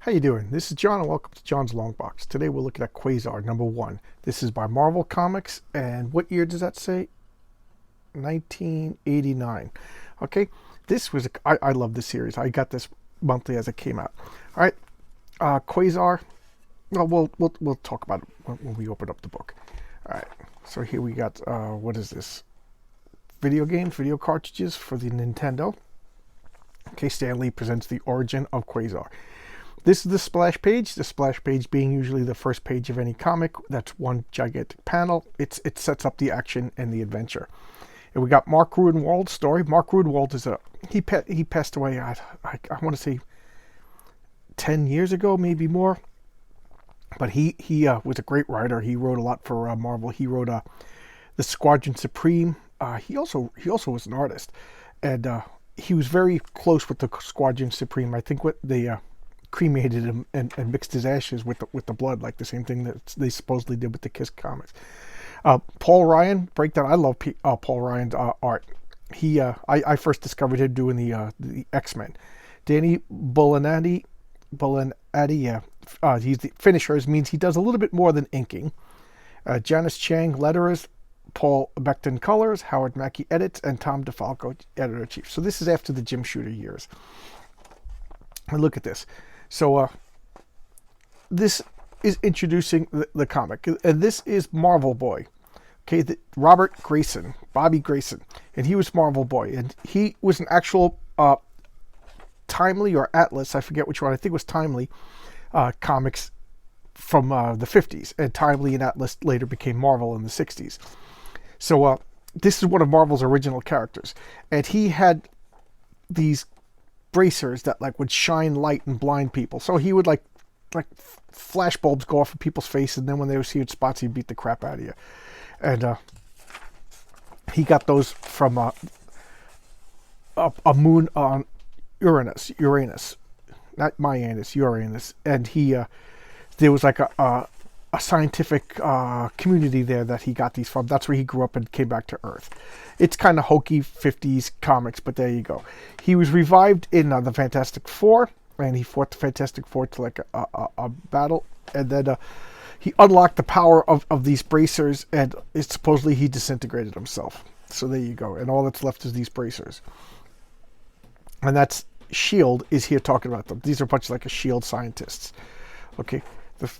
How you doing? This is John and welcome to John's Long Box. Today we're looking at Quasar #1. This is by Marvel Comics, and what year does that say? 1989. Okay, this was I love this series. I got this monthly as it came out. All right, Quasar. Well, we'll talk about it when we open up the book. All right, so here we got what is this? Video games, video cartridges for the Nintendo. Okay, Stan Lee presents the origin of Quasar. This is the splash page being usually the first page of any comic. That's one gigantic panel. It sets up the action and the adventure. And we got Mark Gruenwald's story. Mark Gruenwald is he passed away, I want to say 10 years ago, maybe more. But he was a great writer. He wrote a lot for Marvel. He wrote the Squadron Supreme. He also was an artist. And he was very close with the Squadron Supreme. I think what they cremated him and mixed his ashes with the blood, like the same thing that they supposedly did with the Kiss comics. Paul Ryan breakdown. I love Paul Ryan's art. I first discovered him doing the X-Men. Danny Bulanadi, he's the finishers, means he does a little bit more than inking. Janice Chang letterers, Paul Beckton colors, Howard Mackey edits, and Tom DeFalco editor-in-chief. So this is after the Jim Shooter years. And look at this. So this is introducing the comic, and this is Marvel Boy. Okay, Robert Grayson, Bobby Grayson, and he was Marvel Boy, and he was an actual Timely or Atlas, I forget which one. I think it was Timely comics from the 50s, and Timely and Atlas later became Marvel in the 60s. So this is one of Marvel's original characters, and he had these bracers that like would shine light and blind people. So he would like flash bulbs go off in people's face, and then when they would see it spots, he'd beat the crap out of you. And he got those from a moon on Uranus, not Uranus, Uranus. And there was like a scientific community there that he got these from. That's where he grew up and came back to Earth. It's kind of hokey 50s comics, but there you go. He was revived in the Fantastic Four, and he fought the Fantastic Four to like a battle, and then he unlocked the power of these bracers, and supposedly he disintegrated himself. So there you go, and all that's left is these bracers. And that's S.H.I.E.L.D. is here talking about them. These are a bunch of like a S.H.I.E.L.D. scientists. Okay, the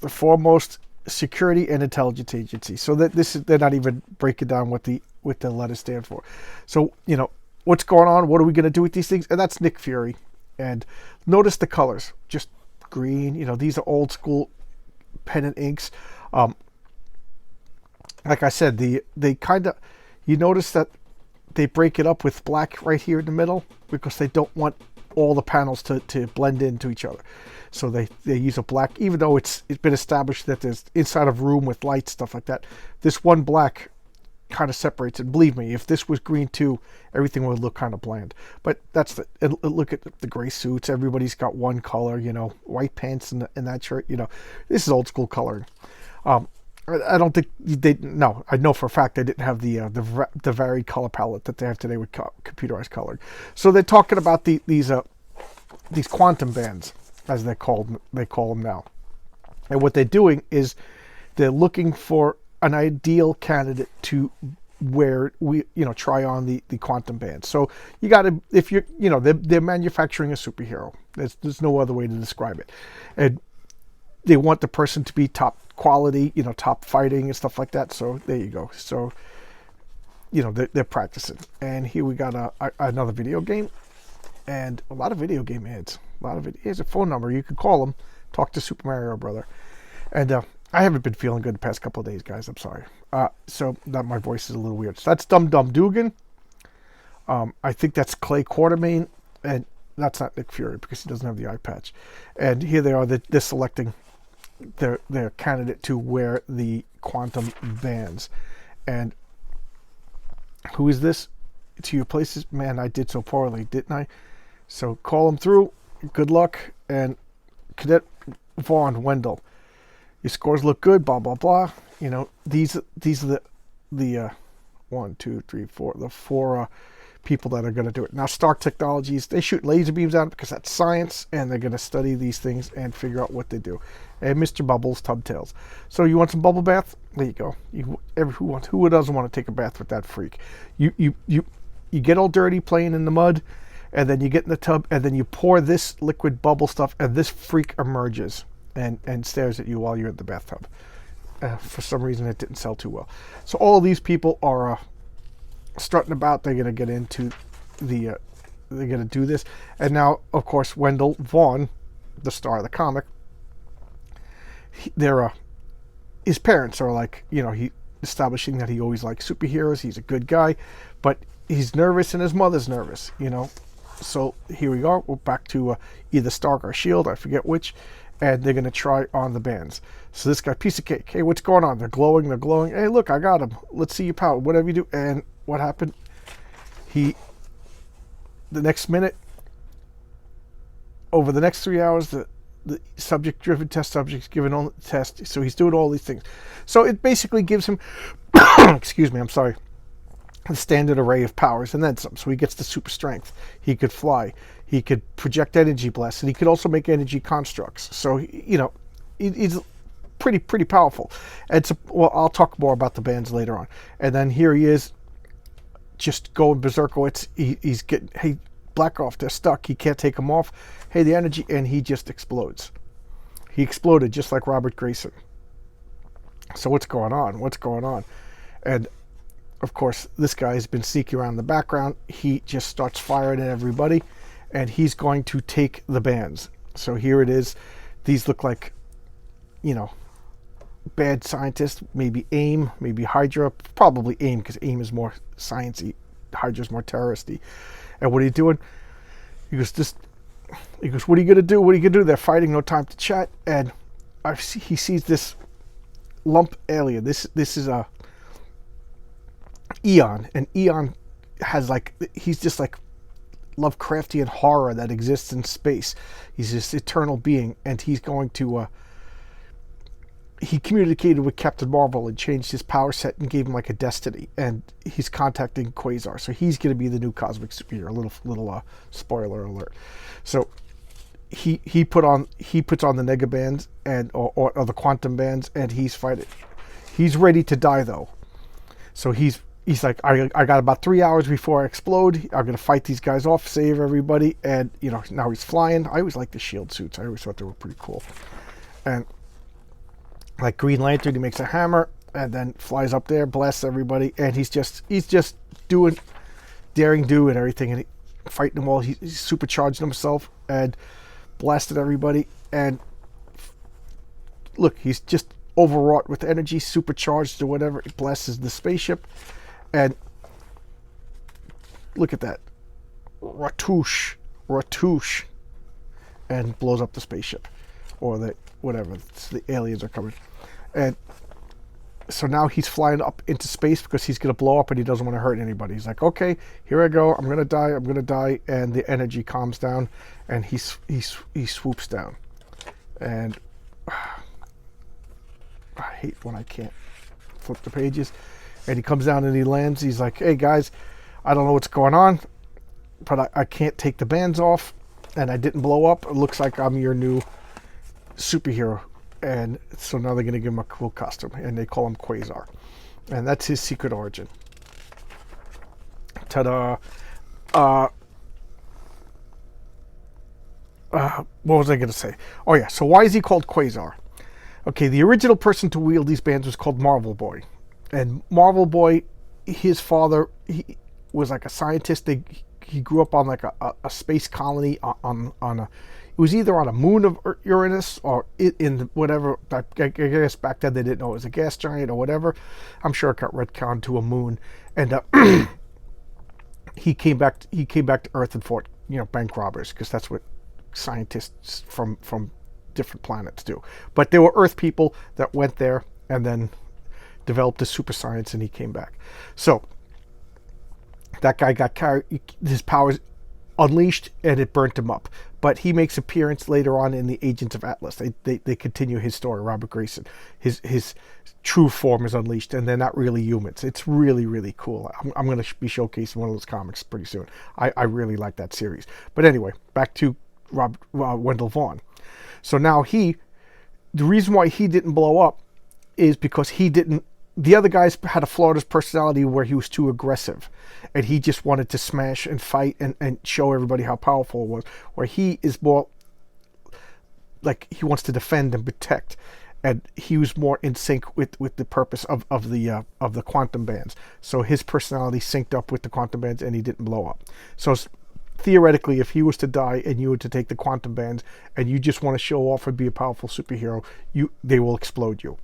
foremost security and intelligence agency. So that they're not even breaking down what the letters stand for. So what's going on? What are we going to do with these things? And that's Nick Fury. And notice the colors, just green. These are old school pen and inks. Like I said, they kind of, you notice that they break it up with black right here in the middle because they don't want all the panels to blend into each other. So they use a black, even though it's been established that there's inside of room with lights, stuff like that. This one black kind of separates it. Believe me, if this was green too, everything would look kind of bland. But that's and look at the gray suits. Everybody's got one color, white pants and that shirt. This is old school coloring. I don't think no, I know for a fact they didn't have the varied color palette that they have today with computerized coloring. So they're talking about these quantum bands, as they call them now. And what they're doing is they're looking for an ideal candidate to where we try on the quantum bands. So you got to, if you're they're manufacturing a superhero. There's no other way to describe it. And they want the person to be top quality, top fighting and stuff like that. So there you go. So they're practicing. And here we got another video game, and a lot of video game ads. Here's a phone number. You can call them, talk to Super Mario Brother. And I haven't been feeling good the past couple of days, guys. I'm sorry. So that my voice is a little weird. So that's Dum Dum Dugan. I think that's Clay Quartermain, and that's not Nick Fury because he doesn't have the eye patch. And here they are. They're selecting their candidate to wear the quantum bands. And who is this? To your places, man. I did so poorly, didn't I? So call them through. Good luck. And Cadet Vaughn Wendell, your scores look good. Blah blah blah. These are the 1, 2, 3, 4. The four people that are going to do it. Now, Stark Technologies, they shoot laser beams at it because that's science, and they're going to study these things and figure out what they do. And Mr. Bubbles, Tubtails. So you want some bubble bath? There you go. Who doesn't want to take a bath with that freak? You get all dirty playing in the mud, and then you get in the tub, and then you pour this liquid bubble stuff, and this freak emerges and stares at you while you're in the bathtub. For some reason, it didn't sell too well. So all of these people are strutting about. They're going to get into they're going to do this. And now, of course, Wendell Vaughn, the star of the comic, his parents are like, he establishing that he always liked superheroes. He's a good guy, but he's nervous and his mother's nervous, So here we are. We're back to either Stark or Shield. I forget which. And they're going to try on the bands. So this guy, piece of cake. Hey, what's going on? They're glowing. Hey, look, I got him. Let's see your power. Whatever you do. And what happened? The next minute, over the next 3 hours, the subject-driven test subject's given on the test. So he's doing all these things. So it basically gives him, excuse me, I'm sorry, the standard array of powers and then some. So he gets the super strength. He could fly. He could project energy blasts, and he could also make energy constructs. So, he's pretty powerful. And so, I'll talk more about the bands later on. And then here he is, just going berserkowitz. He's getting, hey, black off, they're stuck. He can't take them off. Hey, the energy, and he just explodes. He exploded just like Robert Grayson. So what's going on? And of course, this guy's been sneaking around in the background. He just starts firing at everybody. And he's going to take the bands. So here it is. These look like, bad scientists. Maybe AIM, maybe Hydra. Probably AIM, because AIM is more sciencey. Hydra's more terroristy. And what are you doing? He goes, what are you going to do? What are you going to do? They're fighting, no time to chat. And he sees this lump alien. This is a Eon. And Eon has he's just like Lovecraftian horror that exists in space. He's this eternal being, and he's going to he communicated with Captain Marvel and changed his power set and gave him like a destiny, and he's contacting Quasar, so he's going to be the new cosmic superhero. A little spoiler alert. So he puts on the nega bands and or the quantum bands, and he's fighting. He's ready to die though, so he's like, I got about 3 hours before I explode. I'm going to fight these guys off, save everybody. And, now he's flying. I always liked the shield suits. I always thought they were pretty cool. And like Green Lantern, he makes a hammer and then flies up there, blasts everybody. And he's just doing daring do and everything. And fighting them all. He's supercharged himself and blasted everybody. And look, he's just overwrought with energy, supercharged or whatever. It blasts the spaceship. And look at that. Ratouche. And blows up the spaceship. Or the whatever. The aliens are coming. And so now he's flying up into space because he's going to blow up and he doesn't want to hurt anybody. He's like, okay, here I go. I'm going to die. And the energy calms down. And he swoops down. And I hate when I can't flip the pages. And he comes down and he lands. He's like, hey, guys, I don't know what's going on, but I can't take the bands off, and I didn't blow up. It looks like I'm your new superhero. And so now they're going to give him a cool costume, and they call him Quasar. And that's his secret origin. Ta-da. What was I going to say? Oh, yeah. So why is he called Quasar? Okay, the original person to wield these bands was called Marvel Boy. And Marvel Boy, his father, he was like a scientist. He grew up on like a space colony on a. It was either on a moon of Uranus or in whatever. I guess back then they didn't know it was a gas giant or whatever. I'm sure it got retconned to a moon, and he came back to Earth and fought bank robbers, because that's what scientists from different planets do. But there were Earth people that went there and then developed a super science, and he came back. So that guy got carried, his powers unleashed, and it burnt him up. but he makes appearance later on in the Agents of Atlas. They continue his story. Robert Grayson, his true form is unleashed, and they're not really humans. It's really, really cool. I'm going to be showcasing one of those comics pretty soon. I really like that series. But anyway, back to Wendell Vaughn. So now the reason why he didn't blow up is because the other guys had a flawed personality where he was too aggressive, and he just wanted to smash and fight and show everybody how powerful it was, where he is more like he wants to defend and protect, and he was more in sync with the purpose of the quantum bands. So his personality synced up with the quantum bands, and he didn't blow up. So theoretically, if he was to die and you were to take the quantum bands and you just want to show off and be a powerful superhero, they will explode you.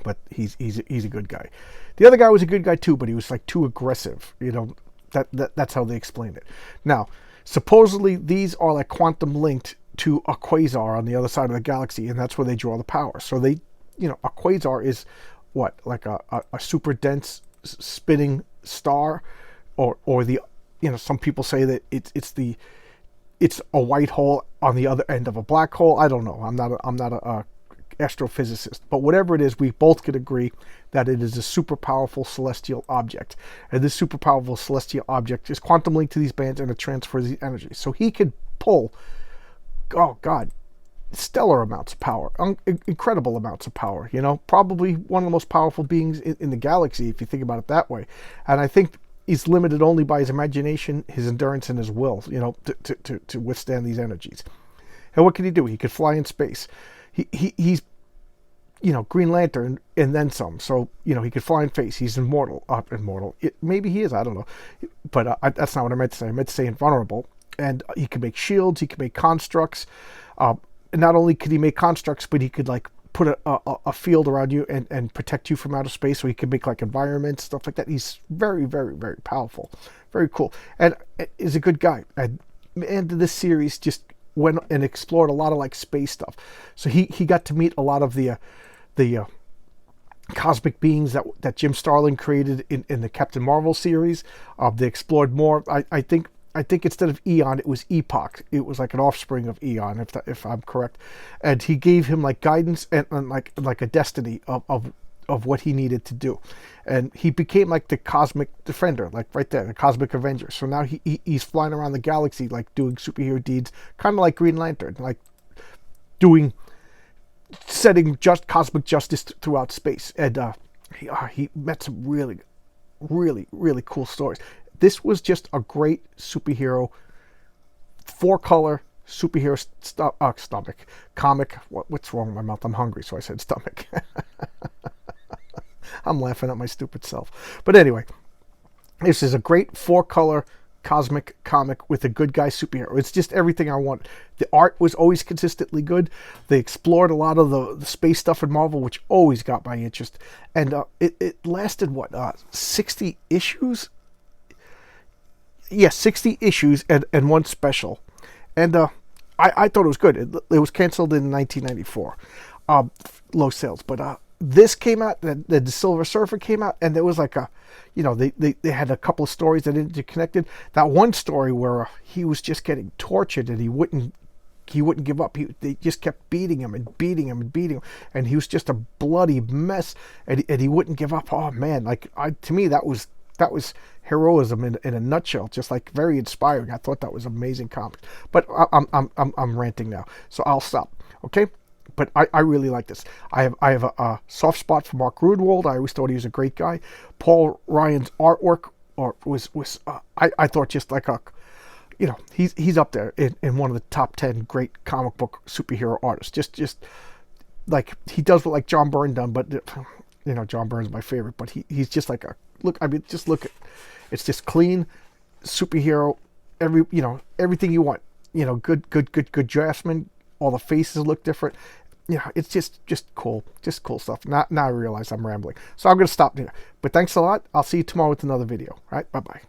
But he's a good guy. The other guy was a good guy too, but he was like too aggressive. You know, that's how they explained it. Now, supposedly these are like quantum linked to a quasar on the other side of the galaxy, and that's where they draw the power. So a quasar is what, like a super dense spinning star, or the, some people say that it's a white hole on the other end of a black hole. I don't know. I'm not a astrophysicist, but whatever it is, we both could agree that it is a super powerful celestial object, and this super powerful celestial object is quantum linked to these bands, and it transfers the energy. So he could pull, oh god, stellar amounts of power, incredible amounts of power. Probably one of the most powerful beings in the galaxy, if you think about it that way. And I think he's limited only by his imagination, his endurance, and his will, to withstand these energies. And what can he do? He could fly in space. He's Green Lantern and then some. So he could fly in space. He's immortal. Maybe he is. I don't know. But that's not what I meant to say. I meant to say invulnerable. And he could make shields. He could make constructs. And not only could he make constructs, but he could like put a field around you and protect you from outer space. So he could make like environments, stuff like that. He's very, very, very powerful. Very cool. And is a good guy. And this series just went and explored a lot of like space stuff. So he got to meet a lot of the cosmic beings that Jim Starlin created in the Captain Marvel series. They explored more. I think instead of Eon, it was Epoch. It was like an offspring of Eon, if I'm correct. And he gave him like guidance and like a destiny of what he needed to do. And he became like the cosmic defender, like right there, the cosmic avenger. So now he's flying around the galaxy, like doing superhero deeds, kind of like Green Lantern, like setting cosmic justice throughout space. And he met some really, really, really cool stories. This was just a great superhero, 4-color superhero stomach comic. What's wrong with my mouth? I'm hungry, so I said stomach. I'm laughing at my stupid self. But anyway, this is a great 4-color cosmic comic with a good guy superhero. It's just everything I want. The art was always consistently good. They explored a lot of the space stuff in Marvel, which always got my interest. And it lasted, 60 issues? Yes, 60 issues and one special. And I thought it was good. It was canceled in 1994. Low sales. But this came out, the Silver Surfer came out, and there was like they had a couple of stories that interconnected. That one story where he was just getting tortured and he wouldn't give up. They just kept beating him and beating him and beating him, and he was just a bloody mess, and he wouldn't give up. Oh man, to me that was heroism in a nutshell. Just like very inspiring. I thought that was amazing comic. But I'm ranting now, so I'll stop. Okay. But I really like this. I have a soft spot for Mark Rudewold. I always thought he was a great guy. Paul Ryan's artwork was I thought just like he's up there in one of the top 10 great comic book superhero artists. Just like he does what like John Byrne done, but John Byrne's my favorite. But he's just like just look at, it's just clean superhero. Everything you want. Good draftsman. All the faces look different. It's just cool. Just cool stuff. Now I realize I'm rambling. So I'm going to stop here. But thanks a lot. I'll see you tomorrow with another video. All right? Bye-bye.